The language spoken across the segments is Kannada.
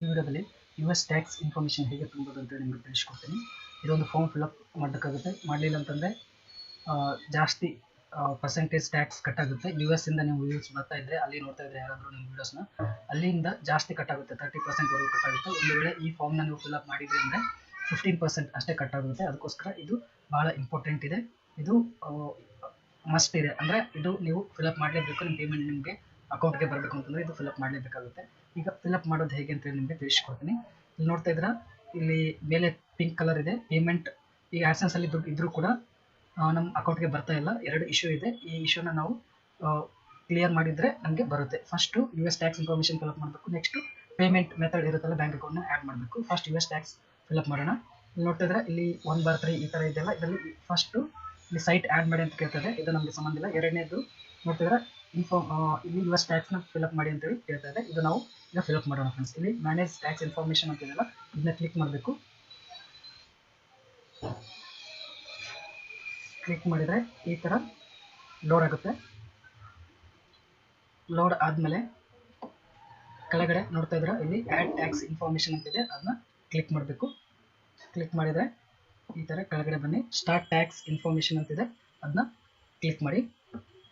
ಈ ವಿಡಿಯೋದಲ್ಲಿ US ಟ್ಯಾಕ್ಸ್ ಇನ್ಫಾರ್ಮೇಷನ್ ಹೇಗೆ ತುಂಬೋದು ಅಂತ ನಿಮಗೆ ತಿಳಿಸ್ಕೊಡ್ತೀನಿ. ಇದೊಂದು ಫಾರ್ಮ್ ಫಿಲ್ಅಪ್ ಮಾಡಬೇಕಾಗುತ್ತೆ. ಮಾಡಲಿಲ್ಲ ಅಂತಂದರೆ ಜಾಸ್ತಿ ಪರ್ಸೆಂಟೇಜ್ ಟ್ಯಾಕ್ಸ್ ಕಟ್ಟಾಗುತ್ತೆ. US ಇಂದ ನೀವು ವ್ಯೂಸ್ ಬರ್ತಾ ಇದ್ದರೆ, ಅಲ್ಲಿ ನೋಡ್ತಾ ಇದ್ದರೆ ಯಾರಾದರೂ ನಿಮ್ಮ ವೀಡಿಯೋಸ್ನ, ಅಲ್ಲಿಂದ ಜಾಸ್ತಿ ಕಟ್ಟಾಗುತ್ತೆ, 30% ಕಟ್ಟಾಗುತ್ತೆ. ಒಂದು ವೇಳೆ ಈ ಫಾರ್ಮ್ನ ನೀವು ಫಿಲ್ಅಪ್ ಮಾಡಿದ್ರಿ ಅಂದರೆ 15% ಅಷ್ಟೇ ಕಟ್ಟಾಗುತ್ತೆ. ಅದಕ್ಕೋಸ್ಕರ ಇದು ಭಾಳ ಇಂಪಾರ್ಟೆಂಟ್ ಇದೆ. ಇದು ಮಸ್ಟ್ ಇದೆ, ಅಂದರೆ ಇದು ನೀವು ಫಿಲ್ಅಪ್ ಮಾಡಲೇಬೇಕು. ನಿಮ್ಮ ಪೇಮೆಂಟ್ ನಿಮಗೆ ಅಕೌಂಟ್ಗೆ ಬರಬೇಕು ಅಂತಂದರೆ ಇದು ಫಿಲ್ಅಪ್ ಮಾಡಲೇಬೇಕಾಗುತ್ತೆ. ಈಗ ಫಿಲ್ಅಪ್ ಮಾಡೋದು ಹೇಗೆ ಅಂತ ನಿಮಗೆ ತಿಳಿಸ್ಕೊಡ್ತೀನಿ. ಇಲ್ಲಿ ನೋಡ್ತಾ ಇದ್ದೀರಾ, ಇಲ್ಲಿ ಮೇಲೆ ಪಿಂಕ್ ಕಲರ್ ಇದೆ ಪೇಮೆಂಟ್. ಈಗ ಆಡ್ಸೆನ್ಸ್ ಅಲ್ಲಿ ದುಡ್ಡು ಇದ್ರೂ ಕೂಡ ನಮ್ಮ ಅಕೌಂಟ್ಗೆ ಬರ್ತಾ ಇಲ್ಲ. ಎರಡು ಇಶ್ಯೂ ಇದೆ. ಈ ಇಶ್ಯೂನ ನಾವು ಕ್ಲಿಯರ್ ಮಾಡಿದರೆ ನಮಗೆ ಬರುತ್ತೆ. First US tax information fill up ಮಾಡಬೇಕು. ನೆಕ್ಸ್ಟು ಪೇಮೆಂಟ್ ಮೆಥಡ್ ಇರುತ್ತಲ್ಲ, ಬ್ಯಾಂಕ್ ಅಕೌಂಟ್ನ ಆ್ಯಡ್ ಮಾಡಬೇಕು. ಫಸ್ಟ್ US ಟ್ಯಾಕ್ಸ್ ಫಿಲ್ಅಪ್ ಮಾಡೋಣ. ಇಲ್ಲಿ ನೋಡ್ತಾ ಇದ್ರೆ ಇಲ್ಲಿ 1/3 ಈ ಥರ ಇದೆಯಲ್ಲ, ಇದರಲ್ಲಿ ಫಸ್ಟು ಇಲ್ಲಿ ಸೈಟ್ ಆ್ಯಡ್ ಮಾಡಿ ಅಂತ ಕೇಳ್ತದೆ. ಇದು ನಮಗೆ ಸಂಬಂಧ ಇಲ್ಲ. ಎರಡನೇದು ನೋಡ್ತಿದ್ರೆ ಇಲ್ಲಿ US ಟ್ಯಾಕ್ಸ್ನ ಫಿಲ್ಅಪ್ ಮಾಡಿ ಅಂತೇಳಿ ಕೇಳ್ತಾ ಇದೆ. ಇದು ನಾವು ಈಗ ಫಿಲ್ಅಪ್ ಮಾಡೋಣ ಫ್ರೆಂಡ್ಸ್. ಇಲ್ಲಿ ಮ್ಯಾನೇಜ್ ಟ್ಯಾಕ್ಸ್ ಇನ್ಫಾರ್ಮೇಷನ್ ಅಂತ ಇದೆಯಲ್ಲ, ಇದನ್ನ ಕ್ಲಿಕ್ ಮಾಡಬೇಕು. ಕ್ಲಿಕ್ ಮಾಡಿದರೆ ಈ ಥರ ಲೋಡ್ ಆಗುತ್ತೆ. ಲೋಡ್ ಆದಮೇಲೆ ಕೆಳಗಡೆ ನೋಡ್ತಾ ಇದ್ರೆ ಇಲ್ಲಿ ಆ್ಯಡ್ ಟ್ಯಾಕ್ಸ್ ಇನ್ಫಾರ್ಮೇಷನ್ ಅಂತಿದೆ, ಅದನ್ನ ಕ್ಲಿಕ್ ಮಾಡಬೇಕು. ಕ್ಲಿಕ್ ಮಾಡಿದರೆ ಈ ಥರ ಕೆಳಗಡೆ ಬನ್ನಿ. ಸ್ಟಾರ್ಟ್ ಟ್ಯಾಕ್ಸ್ ಇನ್ಫಾರ್ಮೇಷನ್ ಅಂತಿದೆ, ಅದನ್ನ ಕ್ಲಿಕ್ ಮಾಡಿ.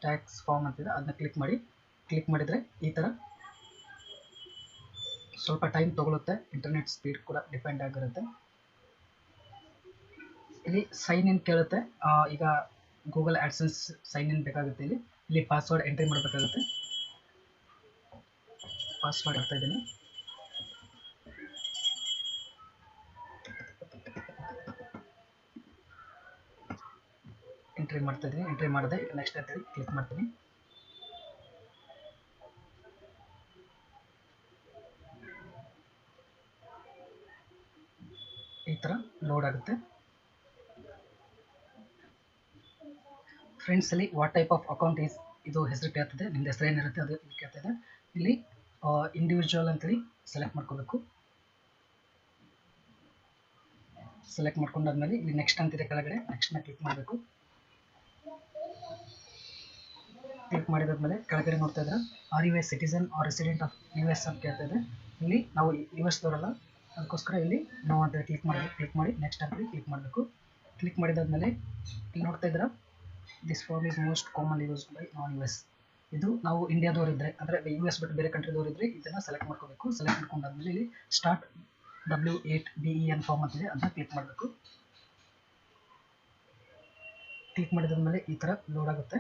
ಟ್ಯಾಕ್ಸ್ ಫಾರ್ಮ್ ಅಂತಿದೆ, ಅದನ್ನ ಕ್ಲಿಕ್ ಮಾಡಿ. ಕ್ಲಿಕ್ ಮಾಡಿದರೆ ಈ ಥರ ಸ್ವಲ್ಪ ಟೈಮ್ ತಗೊಳುತ್ತೆ. ಇಂಟರ್ನೆಟ್ ಸ್ಪೀಡ್ ಕೂಡ ಡಿಪೆಂಡ್ ಆಗಿರುತ್ತೆ. ಇಲ್ಲಿ ಸೈನ್ ಇನ್ ಕೇಳುತ್ತೆ. ಈಗ ಗೂಗಲ್ ಆಡ್ಸೆನ್ಸ್ ಸೈನ್ ಇನ್ ಬೇಕಾಗುತ್ತೆ. ಇಲ್ಲಿ ಪಾಸ್ವರ್ಡ್ ಎಂಟ್ರಿ ಮಾಡಬೇಕಾಗುತ್ತೆ. ಪಾಸ್ವರ್ಡ್ ಹಾಕ್ತಾ ಇದ್ದೀನಿ. ಎಂಟ್ರಿ ಮಾಡ್ತಾ ಇದ್ದೀನಿ. ಎಂಟ್ರಿ ಮಾಡಿದೆ. ಈಗ ನೆಕ್ಸ್ಟ್ ಅಂತೇಳಿ ಕ್ಲಿಕ್ ಮಾಡ್ತೀನಿ. ಈ ಥರ ಲೋಡ್ ಆಗುತ್ತೆ. ಫ್ರೆಂಡ್ಸ್, ಅಲ್ಲಿ what type of account is, ಇದು ಹೆಸರು ಕೇಳ್ತದೆ. ನಿಮ್ದು ಹೆಸರು ಏನಿರುತ್ತೆ ಅದು ಇಲ್ಲಿ ಕೇಳ್ತದೆ. ಇಲ್ಲಿ ಇಂಡಿವಿಜುವಲ್ ಅಂತೇಳಿ ಸೆಲೆಕ್ಟ್ ಮಾಡ್ಕೋಬೇಕು. ಸೆಲೆಕ್ಟ್ ಮಾಡ್ಕೊಂಡಾದ್ಮೇಲೆ ಇಲ್ಲಿ ನೆಕ್ಸ್ಟ್ ಅಂತಿದೆ ಕೆಳಗಡೆ, ನೆಕ್ಸ್ಟ್ನ ಕ್ಲಿಕ್ ಮಾಡಬೇಕು. ಕ್ಲಿಕ್ ಮಾಡಿದಾದ್ಮೇಲೆ ಕೆಳಗಡೆ ನೋಡ್ತಾ ಇದ್ರೆ are you a citizen or resident of US ಅಂತ ಕೇಳ್ತಾ ಇದೆ. ಇಲ್ಲಿ ನಾವು US ದವರಲ್ಲ, ಅದಕ್ಕೋಸ್ಕರ ಇಲ್ಲಿ ನಾವು ಅಂತ ಕ್ಲಿಕ್ ಮಾಡಿ ನೆಕ್ಸ್ಟ್ ಅಂತ ಕ್ಲಿಕ್ ಮಾಡಬೇಕು. ಕ್ಲಿಕ್ ಮಾಡಿದಾದ್ಮೇಲೆ ಇಲ್ಲಿ ನೋಡ್ತಾ ಇದ್ರೆ this form is most common used by non-US. ಇದು ನಾವು ಇಂಡಿಯಾದವ್ರು ಇದ್ದರೆ, ಅಂದರೆ US ಬಿಟ್ಟು ಬೇರೆ ಕಂಟ್ರಿದವ್ರು ಇದ್ದರೆ ಇದನ್ನು ಸೆಲೆಕ್ಟ್ ಮಾಡ್ಕೋಬೇಕು. ಸೆಲೆಕ್ಟ್ ಮಾಡ್ಕೊಂಡಾದ್ಮೇಲೆ ಇಲ್ಲಿ ಸ್ಟಾರ್ಟ್ W8BEN ಫಾರ್ಮ್ ಅಂತಿದೆ, ಅದನ್ನ ಕ್ಲಿಕ್ ಮಾಡಬೇಕು. ಕ್ಲಿಕ್ ಮಾಡಿದಾದ್ಮೇಲೆ ಈ ಥರ ಲೋಡ್ ಆಗುತ್ತೆ.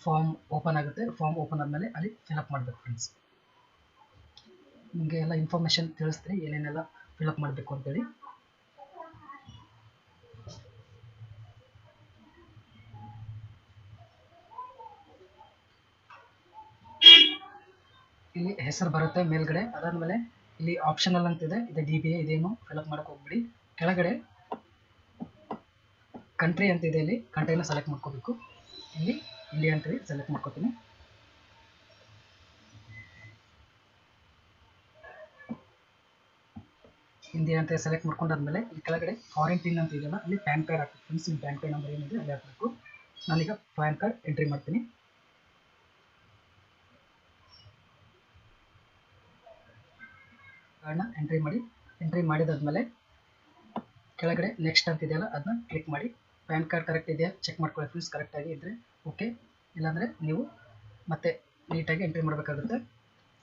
ಫಾರ್ಮ್ ಓಪನ್ ಆಗುತ್ತೆ. ಫಾರ್ಮ್ ಓಪನ್ ಆದಮೇಲೆ ಅಲ್ಲಿ ಫಿಲ್ಅಪ್ ಮಾಡಬೇಕು ಫ್ರೆಂಡ್ಸ್. ನಿಮಗೆ ಎಲ್ಲ ಇನ್ಫಾರ್ಮೇಷನ್ ತಿಳಿಸ್ತೀನಿ, ಏನೇನೆಲ್ಲ ಫಿಲ್ಅಪ್ ಮಾಡಬೇಕು ಅಂತೇಳಿ. ಇಲ್ಲಿ ಹೆಸರು ಬರುತ್ತೆ ಮೇಲ್ಗಡೆ. ಅದಾದಮೇಲೆ ಇಲ್ಲಿ ಆಪ್ಷನಲ್ ಅಂತಿದೆ, ಇದು DBA, ಇದೇನು ಫಿಲ್ಅಪ್ ಮಾಡೋಕೆ ಹೋಗ್ಬಿಡಿ. ಕೆಳಗಡೆ ಕಂಟ್ರಿ ಅಂತ ಇದೆ, ಇಲ್ಲಿ ಕಂಟ್ರಿನ ಸೆಲೆಕ್ಟ್ ಮಾಡ್ಕೋಬೇಕು. ಇಲ್ಲಿ ಇಂಡಿಯಾ ಅಂತೇಳಿ ಸೆಲೆಕ್ಟ್ ಮಾಡ್ಕೋತೀನಿ. ಇಂಡಿಯಾ ಅಂತ ಸೆಲೆಕ್ಟ್ ಮಾಡ್ಕೊಂಡಾದ್ಮೇಲೆ ಇಲ್ಲಿ ಕೆಳಗಡೆ ಫಾರಿನ್ ಪಿನ್ ಅಂತ ಇದೆಯಲ್ಲ, ಅಲ್ಲಿ ಪ್ಯಾನ್ ಕಾರ್ಡ್ ಹಾಕಬೇಕು ಫ್ರೆಂಡ್ಸ್. ನಿಮ್ಮ ಪ್ಯಾನ್ ಕಾರ್ಡ್ ನಂಬರ್ ಏನಿದೆ ಅಲ್ಲಿ ಹಾಕಬೇಕು. ನಾನೀಗ ಪ್ಯಾನ್ ಕಾರ್ಡ್ ಎಂಟ್ರಿ ಮಾಡ್ತೀನಿ. ಕಾರ್ಡ್ನ ಎಂಟ್ರಿ ಮಾಡಿದಾದ್ಮೇಲೆ ಕೆಳಗಡೆ ನೆಕ್ಸ್ಟ್ ಅಂತ ಇದೆಯಲ್ಲ, ಅದನ್ನ ಕ್ಲಿಕ್ ಮಾಡಿ. ಪ್ಯಾನ್ ಕಾರ್ಡ್ ಕರೆಕ್ಟ್ ಇದೆಯಾ ಚೆಕ್ ಮಾಡ್ಕೊಳ್ಳಿ ಫ್ರೆಂಡ್ಸ್. ಕರೆಕ್ಟಾಗಿ ಇದ್ದರೆ ಓಕೆ, ಇಲ್ಲಾಂದರೆ ನೀವು ಮತ್ತೆ ನೀಟಾಗಿ ಎಂಟ್ರಿ ಮಾಡಬೇಕಾಗುತ್ತೆ.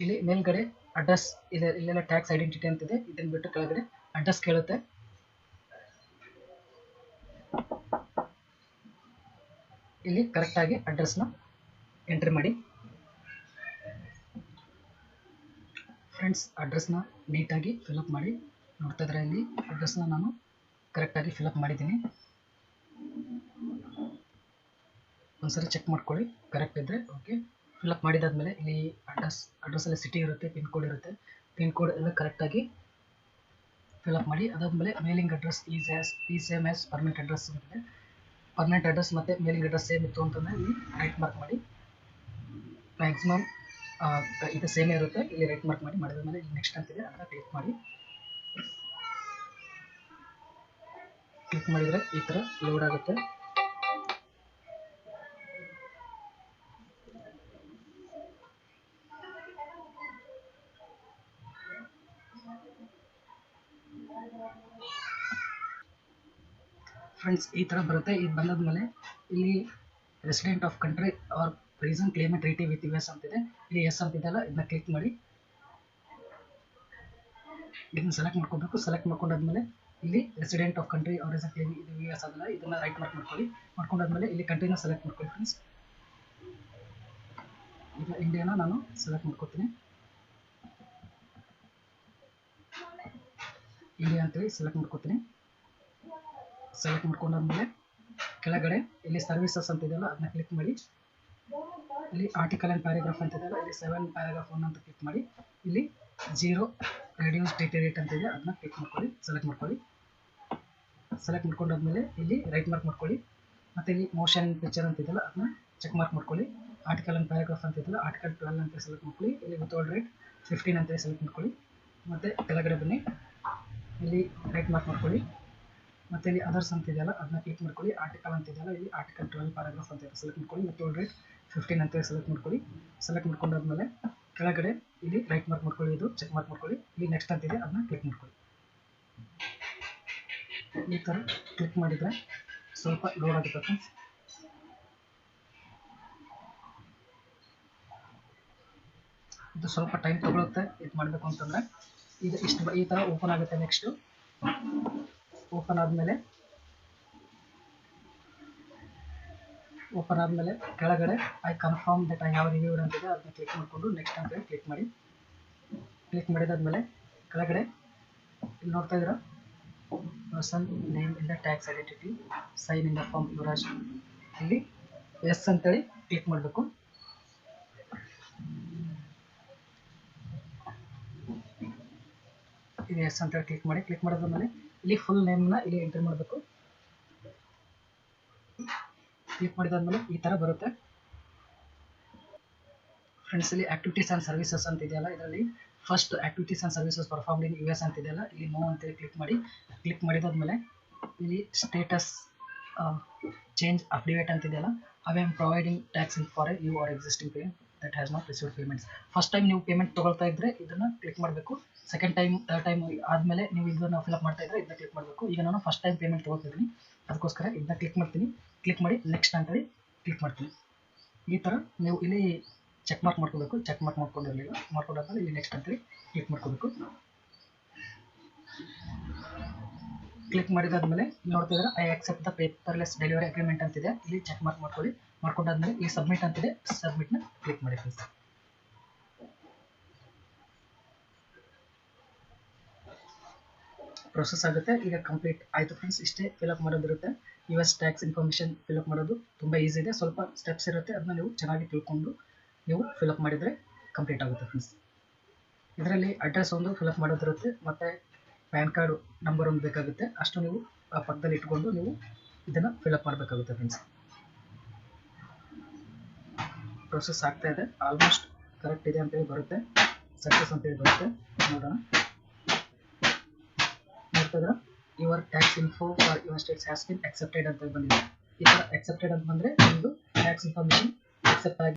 ಇಲ್ಲಿ ಮೇಲ್ಗಡೆ ಅಡ್ರೆಸ್ ಇದೆ, ಇಲ್ಲೆಲ್ಲ ಟ್ಯಾಕ್ಸ್ ಐಡೆಂಟಿಟಿ ಅಂತಿದೆ, ಇದನ್ನು ಬಿಟ್ಟು ಕೆಳಗಡೆ ಅಡ್ರೆಸ್ ಕೇಳುತ್ತೆ. ಇಲ್ಲಿ ಕರೆಕ್ಟಾಗಿ ಅಡ್ರೆಸ್ನ ಎಂಟ್ರಿ ಮಾಡಿ ಫ್ರೆಂಡ್ಸ್. ಅಡ್ರೆಸ್ನ ನೀಟಾಗಿ ಫಿಲ್ಅಪ್ ಮಾಡಿ. ನೋಡ್ತಾ ಇದ್ರೆ ಇಲ್ಲಿ ಅಡ್ರೆಸ್ನ ನಾನು ಕರೆಕ್ಟಾಗಿ ಫಿಲ್ಅಪ್ ಮಾಡಿದ್ದೀನಿ. ಒಂದ್ಸರಿ ಚೆಕ್ ಮಾಡ್ಕೊಳ್ಳಿ, ಕರೆಕ್ಟ್ ಇದ್ದರೆ ಓಕೆ. ಫಿಲ್ಅಪ್ ಮಾಡಿದಾದ್ಮೇಲೆ ಇಲ್ಲಿ ಅಡ್ರೆಸ್ಸಲ್ಲಿ ಸಿಟಿ ಇರುತ್ತೆ, ಪಿನ್ ಕೋಡ್ ಇರುತ್ತೆ. ಪಿನ್ ಕೋಡ್ ಎಲ್ಲ ಕರೆಕ್ಟಾಗಿ ಫಿಲ್ಅಪ್ ಮಾಡಿ. ಅದಾದಮೇಲೆ mailing address is same as permanent address ಇರುತ್ತೆ. ಪರ್ಮನೆಂಟ್ ಅಡ್ರೆಸ್ ಮತ್ತು ಮೇಲಿಂಗ್ ಅಡ್ರೆಸ್ ಸೇಮ್ ಇತ್ತು ಅಂತಂದರೆ ಇಲ್ಲಿ ರೈಟ್ ಮಾರ್ಕ್ ಮಾಡಿ. ಮ್ಯಾಕ್ಸಿಮಮ್ ಇದು ಸೇಮೇ ಇರುತ್ತೆ, ಇಲ್ಲಿ ರೈಟ್ ಮಾರ್ಕ್ ಮಾಡಿ. ಮಾಡಿದ್ಮೇಲೆ ಇಲ್ಲಿ ನೆಕ್ಸ್ಟ್ ಅಂತಿದೆ, ಅದನ್ನ ಕ್ಲಿಕ್ ಮಾಡಿ. ಕ್ಲಿಕ್ ಮಾಡಿದರೆ ಈ ಥರ ಲೋಡ್ ಆಗುತ್ತೆ. ಫ್ರೆಂಡ್ಸ್ ಈ ಥರ ಬರುತ್ತೆ. ಇದು ಬಂದಾದ್ಮೇಲೆ ಇಲ್ಲಿ resident of country or reason claim treaty with US ಅಂತಿದೆ. ಇಲ್ಲಿ ಎಸ್ ಅಂತಿದೆಯಲ್ಲ ಇದನ್ನ ಕ್ಲಿಕ್ ಮಾಡಿ ಇದನ್ನ ಸೆಲೆಕ್ಟ್ ಮಾಡ್ಕೋಬೇಕು. ಸೆಲೆಕ್ಟ್ ಮಾಡ್ಕೊಂಡಾದ್ಮೇಲೆ ಇಲ್ಲಿ resident of country or reason claim ಇದು US ಅದಲ್ಲ, ಇದನ್ನ ರೈಟ್ ಮಾರ್ಕ್ ಮಾಡ್ಕೊಳ್ಳಿ. ಮಾಡ್ಕೊಂಡಾದ್ಮೇಲೆ ಇಲ್ಲಿ ಕಂಟ್ರಿನ ಸೆಲೆಕ್ಟ್ ಮಾಡ್ಕೊಳ್ಳಿ ಫ್ರೆಂಡ್ಸ್. ಈಗ ಇಂಡಿಯಾನ ನಾನು ಸೆಲೆಕ್ಟ್ ಮಾಡ್ಕೊತೀನಿ. ಇಂಡಿಯಾ ಅಂತೇಳಿ ಸೆಲೆಕ್ಟ್ ಮಾಡ್ಕೊತೀನಿ. ಸೆಲೆಕ್ಟ್ ಮಾಡ್ಕೊಂಡಾದ್ಮೇಲೆ ಕೆಳಗಡೆ ಇಲ್ಲಿ ಸರ್ವಿಸಸ್ ಅಂತಿದೆಯಲ್ಲ ಅದನ್ನ ಕ್ಲಿಕ್ ಮಾಡಿ. ಇಲ್ಲಿ ಆರ್ಟಿಕಲ್ ಆ್ಯಂಡ್ ಪ್ಯಾರಾಗ್ರಾಫ್ ಅಂತಿದೆಯಲ್ಲ ಇಲ್ಲಿ 7 ಪ್ಯಾರಾಗ್ರಾಫ್ 1 ಅಂತ ಕ್ಲಿಕ್ ಮಾಡಿ. ಇಲ್ಲಿ 0 ರೆಡ್ಯೂಸ್ ಡೇಟ್ ಅಂತಿದೆ ಅದನ್ನ ಕ್ಲಿಕ್ ಮಾಡ್ಕೊಳ್ಳಿ. ಸೆಲೆಕ್ಟ್ ಮಾಡ್ಕೊಳ್ಳಿ. ಸೆಲೆಕ್ಟ್ ಮಾಡ್ಕೊಂಡಾದ್ಮೇಲೆ ಇಲ್ಲಿ ರೈಟ್ ಮಾರ್ಕ್ ಮಾಡ್ಕೊಳ್ಳಿ. ಮತ್ತೆ ಇಲ್ಲಿ ಮೋಷನ್ ಪಿಕ್ಚರ್ ಅಂತಿದೆಯಲ್ಲ ಅದನ್ನ ಚೆಕ್ ಮಾರ್ಕ್ ಮಾಡ್ಕೊಳ್ಳಿ. ಆರ್ಟಿಕಲ್ ಆ್ಯಂಡ್ ಪ್ಯಾರಾಗ್ರಾಫ್ ಅಂತಿದೆಯಲ್ಲ ಆರ್ಟಿಕಲ್ 12 ಅಂತ ಸೆಲೆಕ್ಟ್ ಮಾಡ್ಕೊಳ್ಳಿ. ಇಲ್ಲಿ ವಿತೌಟ್ ರೇಟ್ 15 ಅಂತ ಸೆಲೆಕ್ಟ್ ಮಾಡ್ಕೊಳ್ಳಿ. ಮತ್ತೆ ಕೆಳಗಡೆ ಬನ್ನಿ, ಇಲ್ಲಿ ರೈಟ್ ಮಾರ್ಕ್ ಮಾಡ್ಕೊಳ್ಳಿ. ಮತ್ತೆ ಇಲ್ಲಿ ಅದರ್ಸ್ ಅಂತಿದೆಯಲ್ಲ ಅದನ್ನ ಕ್ಲಿಕ್ ಮಾಡ್ಕೊಳ್ಳಿ. ಆರ್ಟಿಕಲ್ ಅಂತಿದೆಯಲ್ಲ ಇಲ್ಲಿ ಆರ್ಟಿಕಲ್ 12 ಪ್ಯಾರಾಗ್ರಾಫ್ ಅಂತ ಸೆಲೆಕ್ಟ್ ಮಾಡ್ಕೊಳ್ಳಿ. ವಿತೌಟ್ ರೇಟ್ 15 ಅಂತ ಸೆಲೆಕ್ಟ್ ಮಾಡ್ಕೊಳ್ಳಿ. ಸೆಲೆಕ್ಟ್ ಮಾಡ್ಕೊಂಡಾದ್ಮೇಲೆ ಕೆಳಗಡೆ ಇಲ್ಲಿ ರೈಟ್ ಮಾರ್ಕ್ ಮಾಡ್ಕೊಳ್ಳಿ, ಇದು ಚೆಕ್ ಮಾರ್ಕ್ ಮಾಡ್ಕೊಳ್ಳಿ. ಇಲ್ಲಿ ನೆಕ್ಸ್ಟ್ ಅಂತಿದೆ ಅದನ್ನ ಕ್ಲಿಕ್ ಮಾಡ್ಕೊಳ್ಳಿ. ಈ ಥರ ಕ್ಲಿಕ್ ಮಾಡಿದರೆ ಸ್ವಲ್ಪ ಲೋಡ್ ಆಗುತ್ತೆ ಫ್ರೆಂಡ್ಸ್. ಇದು ಸ್ವಲ್ಪ ಟೈಮ್ ತಗೊಳುತ್ತೆ ಇದು ಮಾಡಬೇಕು ಅಂತಂದರೆ. ಇದು ಇಷ್ಟು ಈ ಥರ ಓಪನ್ ಆಗುತ್ತೆ. ನೆಕ್ಸ್ಟು ಓಪನ್ ಆದಮೇಲೆ ಕೆಳಗಡೆ I confirm that I have reviewed ಅಂತಿದೆ ಅದನ್ನ ಕ್ಲಿಕ್ ಮಾಡಿಕೊಂಡು ನೆಕ್ಸ್ಟ್ ಅಂತೇಳಿ ಕ್ಲಿಕ್ ಮಾಡಿ. ಕ್ಲಿಕ್ ಮಾಡಿದಾದ್ಮೇಲೆ ಕೆಳಗಡೆ ಇಲ್ಲಿ ನೋಡ್ತಾ ಇದ್ದೀರಾ person name in the tax identity sign in the form Yuvraj. ಇಲ್ಲಿ ಎಸ್ ಅಂತೇಳಿ ಕ್ಲಿಕ್ ಮಾಡಬೇಕು. ಇದು ಎಸ್ ಅಂತೇಳಿ ಕ್ಲಿಕ್ ಮಾಡಿ. ಕ್ಲಿಕ್ ಮಾಡಿದ್ಮೇಲೆ ಇಲ್ಲಿ ಫುಲ್ ನೇಮ್ನ ಇಲ್ಲಿ ಎಂಟ್ರಿ ಮಾಡಬೇಕು. ಕ್ಲಿಕ್ ಮಾಡಿದಾದ್ಮೇಲೆ ಈ ಥರ ಬರುತ್ತೆ ಫ್ರೆಂಡ್ಸ್. ಇಲ್ಲಿ ಆಕ್ಟಿವಿಟೀಸ್ ಆ್ಯಂಡ್ ಸರ್ವಿಸಸ್ ಅಂತ ಇದೆಯಲ್ಲ ಇದರಲ್ಲಿ first activities and services performed in US ಅಂತಿದೆಯಲ್ಲ ಇಲ್ಲಿ ನೋ ಅಂತೇಳಿ ಕ್ಲಿಕ್ ಮಾಡಿ. ಕ್ಲಿಕ್ ಮಾಡಿದಾದ್ಮೇಲೆ ಇಲ್ಲಿ ಸ್ಟೇಟಸ್ ಚೇಂಜ್ ಅಪ್ಡೇಟ್ ಅಂತಿದೆಯಲ್ಲ I am providing tax in for your existing payment that has not received payments. First time ನೀವು ಪೇಮೆಂಟ್ ತೊಗೊಳ್ತಾ ಇದ್ದರೆ ಇದನ್ನು ಕ್ಲಿಕ್ ಮಾಡಬೇಕು. ಸೆಕೆಂಡ್ ಟೈಮ್ ಥರ್ಡ್ ಟೈಮ್ ಆದಮೇಲೆ ನೀವು ಇದನ್ನು ಫಿಲಪ್ ಮಾಡ್ತಾ ಇದ್ದರೆ ಇದನ್ನ ಕ್ಲಿಕ್ ಮಾಡಬೇಕು. ಈಗ ನಾನು ಫಸ್ಟ್ ಟೈಮ್ ಪೇಮೆಂಟ್ ತೊಗೊಳ್ತಿದ್ದೀನಿ ಅದಕ್ಕೋಸ್ಕರ ಇದನ್ನ ಕ್ಲಿಕ್ ಮಾಡ್ತೀನಿ. ಕ್ಲಿಕ್ ಮಾಡಿ ನೆಕ್ಸ್ಟ್ ಅಂತೇಳಿ ಕ್ಲಿಕ್ ಮಾಡ್ತೀನಿ. ಈ ಥರ ನೀವು ಇಲ್ಲಿ ಚೆಕ್ ಮಾರ್ಕ್ ಮಾಡ್ಕೋಬೇಕು. ಚೆಕ್ ಮಾರ್ಕ್ ಮಾಡ್ಕೊಂಡಿರಲಿಲ್ಲ, ಮಾಡ್ಕೊಂಡಾದ್ಮೇಲೆ ಇಲ್ಲಿ ನೆಕ್ಸ್ಟ್ ಅಂತೇಳಿ ಕ್ಲಿಕ್ ಮಾಡ್ಕೋಬೇಕು. ಕ್ಲಿಕ್ ಮಾಡಿದಾದ್ಮೇಲೆ ನೋಡ್ತಿದ್ರೆ I accept the paperless delivery agreement ಅಂತಿದೆ ಇಲ್ಲಿ ಚೆಕ್ ಮಾರ್ಕ್ ಮಾಡ್ಕೊಳ್ಳಿ. ಮಾಡ್ಕೊಂಡಾದ್ಮೇಲೆ ಇಲ್ಲಿ ಸಬ್ಮಿಟ್ ಅಂತಿದೆ ಸಬ್ಮಿಟ್ನ ಕ್ಲಿಕ್ ಮಾಡಿ ಫ್ರೆಂಡ್ಸ್. ಪ್ರೊಸೆಸ್ ಆಗುತ್ತೆ. ಈಗ ಕಂಪ್ಲೀಟ್ ಆಯಿತು ಫ್ರೆಂಡ್ಸ್. ಇಷ್ಟೇ ಫಿಲಪ್ ಮಾಡೋದಿರುತ್ತೆ. US ಟ್ಯಾಕ್ಸ್ ಇನ್ಫಾರ್ಮೇಷನ್ ಫಿಲಪ್ ಮಾಡೋದು ತುಂಬ ಈಸಿ ಇದೆ. ಸ್ವಲ್ಪ ಸ್ಟೆಪ್ಸ್ ಇರುತ್ತೆ, ಅದನ್ನ ನೀವು ಚೆನ್ನಾಗಿ ತಿಳ್ಕೊಂಡು ನೀವು ಫಿಲಪ್ ಮಾಡಿದರೆ ಕಂಪ್ಲೀಟ್ ಆಗುತ್ತೆ ಫ್ರೆಂಡ್ಸ್. ಇದರಲ್ಲಿ ಅಡ್ರೆಸ್ ಒಂದು ಫಿಲಪ್ ಮಾಡೋದಿರುತ್ತೆ ಮತ್ತು ಪ್ಯಾನ್ ಕಾರ್ಡ್ ನಂಬರ್ ಒಂದು ಬೇಕಾಗುತ್ತೆ. ಅಷ್ಟು ನೀವು ಆ ಪಕ್ಕದಲ್ಲಿ ಇಟ್ಕೊಂಡು ನೀವು ಇದನ್ನು ಫಿಲಪ್ ಮಾಡಬೇಕಾಗುತ್ತೆ ಫ್ರೆಂಡ್ಸ್. ಪ್ರೊಸೆಸ್ ಆಗ್ತಾ ಇದೆ, ಆಲ್ಮೋಸ್ಟ್ ಕರೆಕ್ಟ್ ಇದೆ ಅಂತೇಳಿ ಬರುತ್ತೆ. ಸಕ್ಸಸ್ ಅಂತೇಳಿ ಬರುತ್ತೆ. ನೋಡೋಣ. ನೋಡ್ತಿದ್ರೆ your tax info for your States has been accepted ಅಂತ ಬಂದಿದೆ. ಈ ಥರ ಅಕ್ಸೆಪ್ಟೆಡ್ ಅಂತ ಬಂದರೆ ನಿಮ್ಮದು ಟ್ಯಾಕ್ಸ್ ಇನ್ಫಾರ್ಮೇಷನ್ ಅಕ್ಸೆಪ್ಟ್ ಆಗಿ